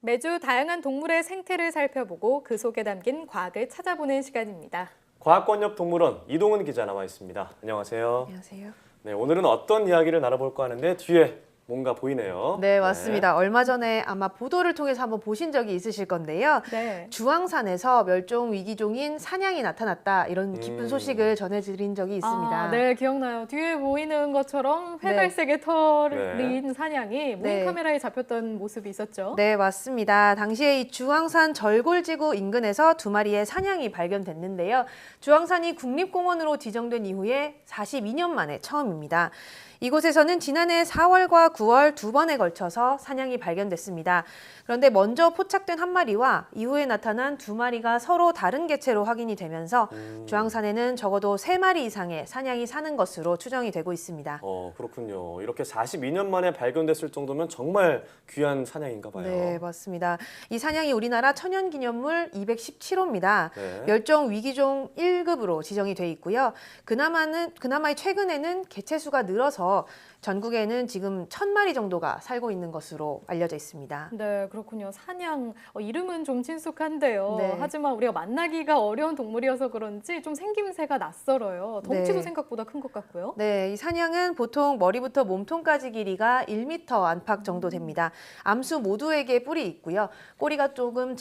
매주 다양한 동물의 생태를 살펴보고 그 속에 담긴 과학을 찾아보는 시간입니다. 과학권역 동물원 이동훈 기자 나와 있습니다. 안녕하세요. 안녕하세요. 네, 오늘은 어떤 이야기를 나눠볼까 하는데 뒤에 뭔가 보이네요. 네, 맞습니다. 얼마 전에 아마 보도를 통해서 한번 보신 적이 있으실 건데요. 네. 주황산에서 멸종 위기종인 사냥이 나타났다 이런 기쁜 소식을 전해드린 적이 있습니다. 네, 기억나요. 뒤에 보이는 것처럼 회갈색의 털인 사냥이 네. 카메라에 잡혔던 모습이 있었죠. 네, 맞습니다. 당시에 이 주황산 절골지구 인근에서 두 마리의 사냥이 발견됐는데요. 주황산이 국립공원으로 지정된 이후에 42년 만에 처음입니다. 이곳에서는 지난해 4월과 9월 두 번에 걸쳐서 사냥이 발견됐습니다. 그런데 먼저 포착된 한 마리와 이후에 나타난 두 마리가 서로 다른 개체로 확인이 되면서 주황산에는 적어도 3마리 이상의 사냥이 사는 것으로 추정이 되고 있습니다. 그렇군요. 이렇게 42년 만에 발견됐을 정도면 정말 귀한 사냥인가 봐요. 네, 맞습니다. 이 사냥이 우리나라 천연기념물 217호입니다. 네. 멸종 위기종 1급으로 지정이 돼 있고요. 그나마 최근에는 개체수가 늘어서 전국에는 지금 1000마리 정도가 살고 있는 것으로 알려져 있습니다. 네, 그렇군요. 사냥, 이름은 좀 친숙한데요. 네. 하지만 우리가 만나기가 어려운 동물이어서 그런지 좀 생김새가 낯설어요. 덩치도 네. 생각보다 큰 것 같고요. 네, 이 사냥은 보통 머리부터 몸통까지 길이가 1m 안팎 정도 됩니다. 암수 모두에게 뿔이 있고요. 꼬리가 조금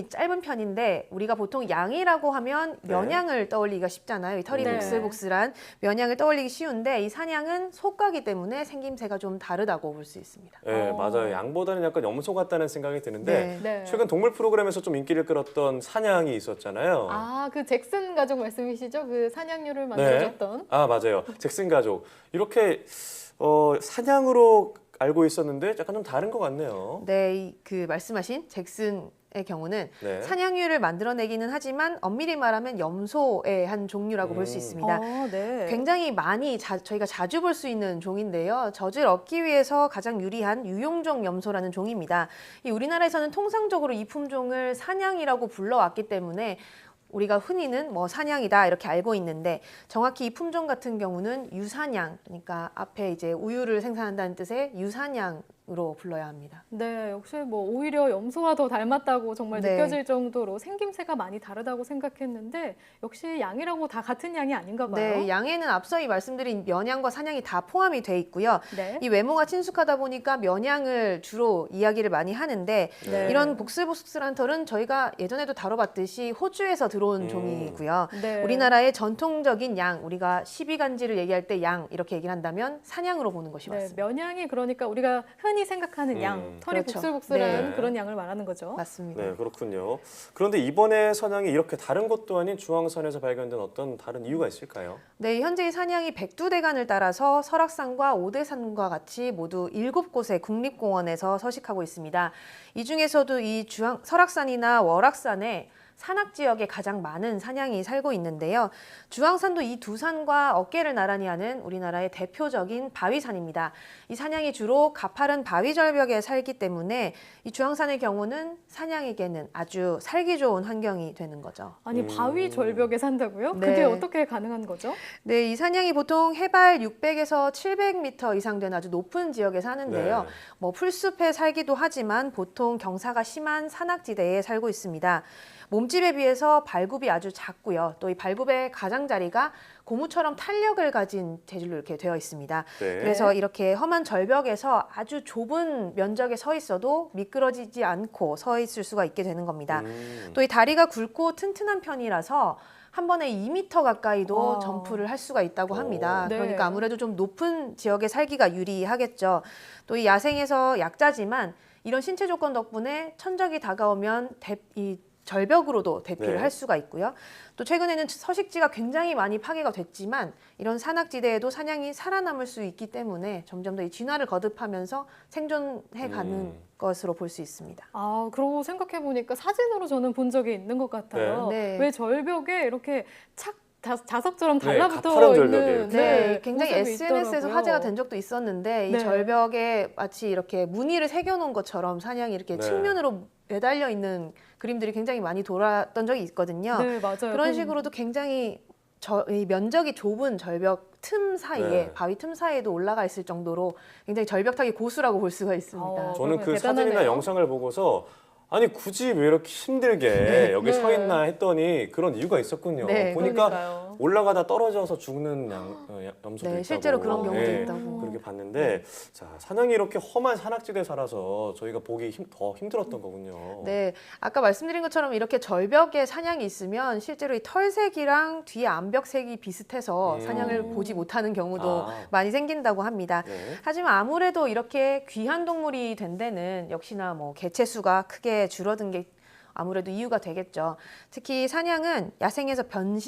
짧은 편인데 우리가 보통 양이라고 하면 면양을 떠올리기가 쉽잖아요. 이 털이 네. 복슬복슬한 면양을 떠올리기 쉬운데 이 사냥은 속과기 때문에 생김새가 좀 다르다고 볼 수 있습니다. 네, 맞아요. 양보다는 약간 염소 같다는 생각이 드는데 네. 최근 동물 프로그램에서 좀 인기를 끌었던 사냥이 있었잖아요. 그 잭슨 가족 말씀이시죠? 그 사냥류를 만들어줬던. 맞아요. 잭슨 가족. 이렇게 사냥으로 알고 있었는데 약간 좀 다른 것 같네요. 네, 그 말씀하신 잭슨의 경우는 네. 사냥류를 만들어내기는 하지만 엄밀히 말하면 염소의 한 종류라고 볼 수 있습니다. 네. 굉장히 많이 저희가 자주 볼 수 있는 종인데요. 젖을 얻기 위해서 가장 유리한 유용종 염소라는 종입니다. 우리나라에서는 통상적으로 이 품종을 사냥이라고 불러왔기 때문에 우리가 흔히는 사냥이다 이렇게 알고 있는데 정확히 이 품종 같은 경우는 유사냥, 그러니까 앞에 이제 우유를 생산한다는 뜻의 유사냥으로 불러야 합니다. 네, 역시 오히려 염소와 더 닮았다고 정말 네. 느껴질 정도로 생김새가 많이 다르다고 생각했는데 역시 양이라고 다 같은 양이 아닌가 봐요. 네, 양에는 앞서 말씀드린 면양과 사냥이 다 포함이 돼 있고요. 네. 이 외모가 친숙하다 보니까 면양을 주로 이야기를 많이 하는데 네. 이런 복슬복슬한 털은 저희가 예전에도 다뤄봤듯이 호주에서 들어온 종이고요. 네. 우리나라의 전통적인 양, 우리가 시비간지를 얘기할 때 양 이렇게 얘기를 한다면 사냥으로 보는 것이 네, 맞습니다. 면양이 그러니까 우리가 흔히 생각하는 양, 털이 그렇죠. 복슬복슬한 네. 그런 양을 말하는 거죠. 맞습니다. 네, 그렇군요. 그런데 이번에 사냥이 이렇게 다른 곳도 아닌 주황산에서 발견된 어떤 다른 이유가 있을까요? 네, 현재 이 사냥이 백두대간을 따라서 설악산과 오대산과 같이 모두 7곳의 국립공원에서 서식하고 있습니다. 이 중에서도 이 설악산이나 월악산에 산악 지역에 가장 많은 사냥이 살고 있는데요. 주황산도 이 두 산과 어깨를 나란히 하는 우리나라의 대표적인 바위산입니다. 이 사냥이 주로 가파른 바위 절벽에 살기 때문에 이 주황산의 경우는 사냥에게는 아주 살기 좋은 환경이 되는 거죠. 아니, 바위 절벽에 산다고요? 네. 그게 어떻게 가능한 거죠? 네, 이 사냥이 보통 해발 600에서 700m 이상 되는 아주 높은 지역에 사는데요. 네. 풀숲에 살기도 하지만 보통 경사가 심한 산악지대에 살고 있습니다. 몸집에 비해서 발굽이 아주 작고요. 또 이 발굽의 가장자리가 고무처럼 탄력을 가진 재질로 이렇게 되어 있습니다. 네. 그래서 이렇게 험한 절벽에서 아주 좁은 면적에 서 있어도 미끄러지지 않고 서 있을 수가 있게 되는 겁니다. 또 이 다리가 굵고 튼튼한 편이라서 한 번에 2m 가까이도 점프를 할 수가 있다고 합니다. 네. 그러니까 아무래도 좀 높은 지역에 살기가 유리하겠죠. 또 이 야생에서 약자지만 이런 신체 조건 덕분에 천적이 다가오면 이 절벽으로도 대피를 네. 할 수가 있고요. 또 최근에는 서식지가 굉장히 많이 파괴가 됐지만 이런 산악지대에도 사냥이 살아남을 수 있기 때문에 점점 더 이 진화를 거듭하면서 생존해가는 것으로 볼 수 있습니다. 그러고 생각해보니까 사진으로 저는 본 적이 있는 것 같아요. 네. 왜 절벽에 이렇게 자석처럼 네, 달라붙어 가파른 절벽에 있는 이렇게. 네, 굉장히 모습이 SNS에서 있더라고요. 화제가 된 적도 있었는데 이 네. 절벽에 마치 이렇게 무늬를 새겨놓은 것처럼 사냥이 이렇게 네. 측면으로 매달려 있는 그림들이 굉장히 많이 돌았던 적이 있거든요. 네, 맞아요. 그런 식으로도 굉장히 이 면적이 좁은 절벽 틈 사이에 네. 바위 틈 사이에도 올라가 있을 정도로 굉장히 절벽타기 고수라고 볼 수가 있습니다. 저는 그 대단하네요. 사진이나 영상을 보고서 아니 굳이 왜 이렇게 힘들게 네. 여기 서 네. 있나 했더니 그런 이유가 있었군요. 네. 보니까 그러니까요. 올라가다 떨어져서 죽는 염소도 네, 있다고. 실제로 그런 경우도 네, 있다고. 그렇게 봤는데 자 사냥이 이렇게 험한 산악지대에 살아서 저희가 보기 더 힘들었던 거군요. 네, 아까 말씀드린 것처럼 이렇게 절벽에 사냥이 있으면 실제로 이 털색이랑 뒤에 암벽색이 비슷해서 사냥을 보지 못하는 경우도 아. 많이 생긴다고 합니다. 네. 하지만 아무래도 이렇게 귀한 동물이 된 데는 역시나 뭐 개체 수가 크게 줄어든 게 아무래도 이유가 되겠죠. 특히 사냥은 야생에서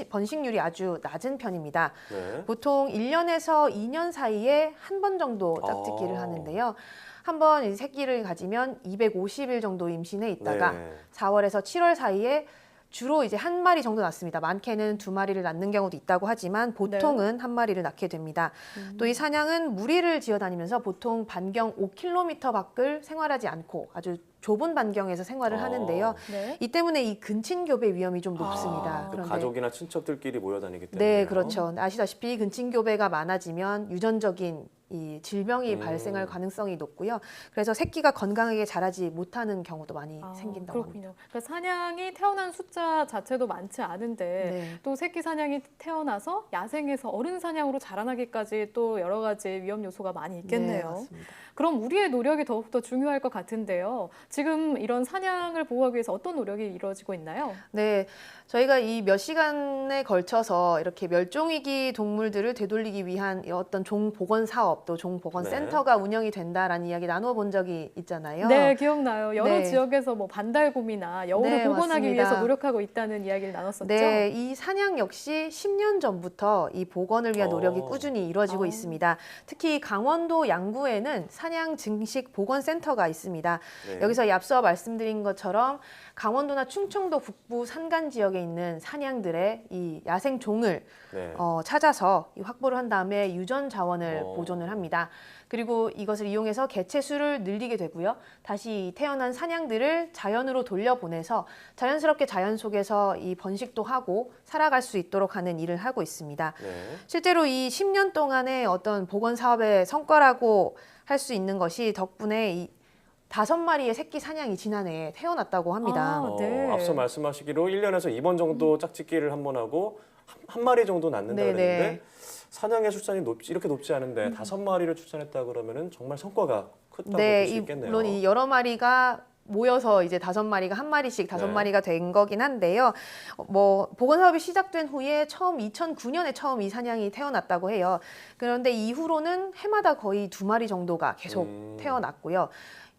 번식률이 아주 낮은 편입니다. 네. 보통 1년에서 2년 사이에 한 번 정도 짝짓기를 아. 하는데요. 한 번 이 새끼를 가지면 250일 정도 임신해 있다가 네. 4월에서 7월 사이에 주로 이제 한 마리 정도 낳습니다. 많게는 2마리를 낳는 경우도 있다고 하지만 보통은 한 마리를 낳게 됩니다. 또 이 사냥은 무리를 지어 다니면서 보통 반경 5km 밖을 생활하지 않고 아주 좁은 반경에서 생활을 하는데요. 네. 이 때문에 이 근친교배 위험이 좀 높습니다. 그 가족이나 친척들끼리 모여 다니기 때문에. 네, 그렇죠. 아시다시피 근친교배가 많아지면 유전적인 이 질병이 발생할 가능성이 높고요. 그래서 새끼가 건강하게 자라지 못하는 경우도 많이 생긴다고 합니다. 그렇군요. 그러니까 사냥이 태어난 숫자 자체도 많지 않은데 네. 또 새끼 사냥이 태어나서 야생에서 어른 사냥으로 자라나기까지 또 여러 가지 위험 요소가 많이 네, 있겠네요. 맞습니다. 그럼 우리의 노력이 더욱더 중요할 것 같은데요. 지금 이런 사냥을 보호하기 위해서 어떤 노력이 이루어지고 있나요? 네, 저희가 이 몇 시간에 걸쳐서 이렇게 멸종위기 동물들을 되돌리기 위한 어떤 종복원 사업 또 종복원 네. 센터가 운영이 된다라는 이야기 나눠본 적이 있잖아요. 네, 기억나요. 여러 네. 지역에서 뭐 반달곰이나 여우를 네, 복원하기 맞습니다. 위해서 노력하고 있다는 이야기를 나눴었죠. 네, 이 사냥 역시 10년 전부터 이 복원을 위한 노력이 꾸준히 이루어지고 있습니다. 특히 강원도 양구에는 사냥 증식 복원 센터가 있습니다. 네. 여기서 앞서 말씀드린 것처럼 강원도나 충청도 북부 산간 지역에 있는 사냥들의 이 야생 종을 네. 찾아서 확보를 한 다음에 유전 자원을 어. 보존을 합니다. 그리고 이것을 이용해서 개체 수를 늘리게 되고요. 다시 태어난 사냥들을 자연으로 돌려보내서 자연스럽게 자연 속에서 이 번식도 하고 살아갈 수 있도록 하는 일을 하고 있습니다. 네. 실제로 이 10년 동안의 어떤 복원 사업의 성과라고 할 수 있는 것이 덕분에 이 5마리의 새끼 사냥이 지난해에 태어났다고 합니다. 아, 네. 앞서 말씀하시기로 1년에서 2번 정도 짝짓기를 한 번 하고 한 마리 정도 낳는다 네네. 그랬는데 사냥의 출산이 이렇게 높지 않은데 5마리를 출산했다 그러면은 정말 성과가 크다고 네, 볼 수 있겠네요. 물론 이 여러 마리가 모여서 이제 5마리가 한 마리씩 5마리가 된 거긴 한데요. 뭐 복원 사업이 시작된 후에 처음 2009년에 처음 이 사냥이 태어났다고 해요. 그런데 이후로는 해마다 거의 2마리 정도가 계속 태어났고요.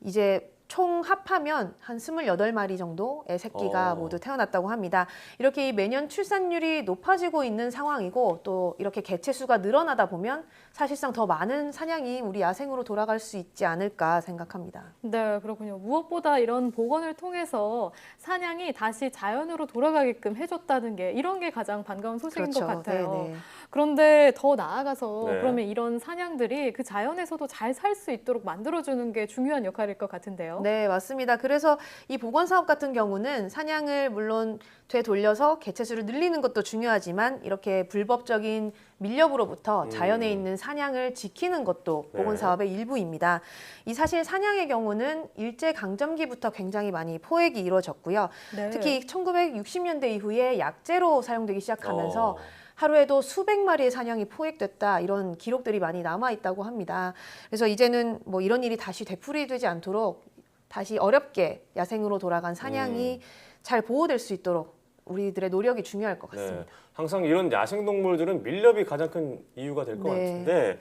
이제 총 합하면 한 28마리 정도의 새끼가 모두 태어났다고 합니다. 이렇게 매년 출산율이 높아지고 있는 상황이고 또 이렇게 개체 수가 늘어나다 보면 사실상 더 많은 사냥이 우리 야생으로 돌아갈 수 있지 않을까 생각합니다. 네, 그렇군요. 무엇보다 이런 복원을 통해서 사냥이 다시 자연으로 돌아가게끔 해줬다는 게 이런 게 가장 반가운 소식인 것 같아요. 네네. 그런데 더 나아가서 네. 그러면 이런 사냥들이 그 자연에서도 잘 살 수 있도록 만들어주는 게 중요한 역할일 것 같은데요. 네, 맞습니다. 그래서 이 복원 사업 같은 경우는 사냥을 물론 되돌려서 개체 수를 늘리는 것도 중요하지만 이렇게 불법적인 밀렵으로부터 자연에 있는 사냥을 지키는 것도 복원 네. 사업의 일부입니다. 이 사실 사냥의 경우는 일제 강점기부터 굉장히 많이 포획이 이루어졌고요. 네. 특히 1960년대 이후에 약재로 사용되기 시작하면서 어. 하루에도 수백 마리의 사냥이 포획됐다 이런 기록들이 많이 남아 있다고 합니다. 그래서 이제는 뭐 이런 일이 다시 되풀이되지 않도록 다시 어렵게 야생으로 돌아간 사냥이 잘 보호될 수 있도록 우리들의 노력이 중요할 것 같습니다. 네. 항상 이런 야생 동물들은 밀렵이 가장 큰 이유가 될 것 네. 같은데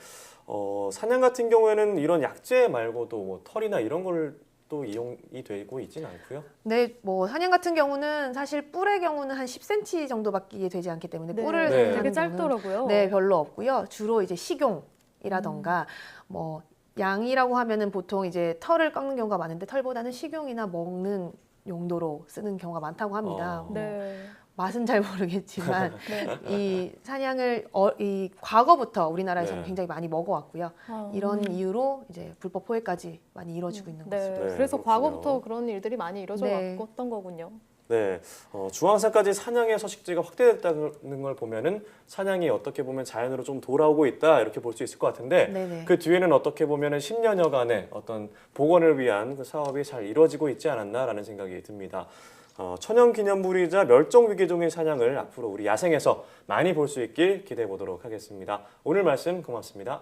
사냥 같은 경우에는 이런 약재 말고도 뭐 털이나 이런 걸 또 이용이 되고 있지는 않고요. 네, 뭐 사냥 같은 경우는 사실 뿔의 경우는 한 10cm 정도밖에 되지 않기 때문에 네. 뿔을 네. 되게 사냥하는 경우는 짧더라고요. 네, 별로 없고요. 주로 이제 식용이라던가 뭐 양이라고 하면은 보통 이제 털을 깎는 경우가 많은데 털보다는 식용이나 먹는 용도로 쓰는 경우가 많다고 합니다. 뭐 네. 맛은 잘 모르겠지만 네. 이 사냥을 이 과거부터 우리나라에서는 네. 굉장히 많이 먹어왔고요. 이런 이유로 이제 불법 포획까지 많이 이루어지고 있는 것 네. 같습니다. 네, 그래서 그렇군요. 과거부터 그런 일들이 많이 이루어져 네. 왔던 거군요. 네, 중앙산까지 사냥의 서식지가 확대됐다는 걸 보면은 사냥이 어떻게 보면 자연으로 좀 돌아오고 있다 이렇게 볼 수 있을 것 같은데 네네. 그 뒤에는 어떻게 보면은 10년여간의 어떤 복원을 위한 그 사업이 잘 이루어지고 있지 않았나라는 생각이 듭니다. 천연기념물이자 멸종위기종의 사냥을 앞으로 우리 야생에서 많이 볼 수 있길 기대해 보도록 하겠습니다. 오늘 말씀 고맙습니다.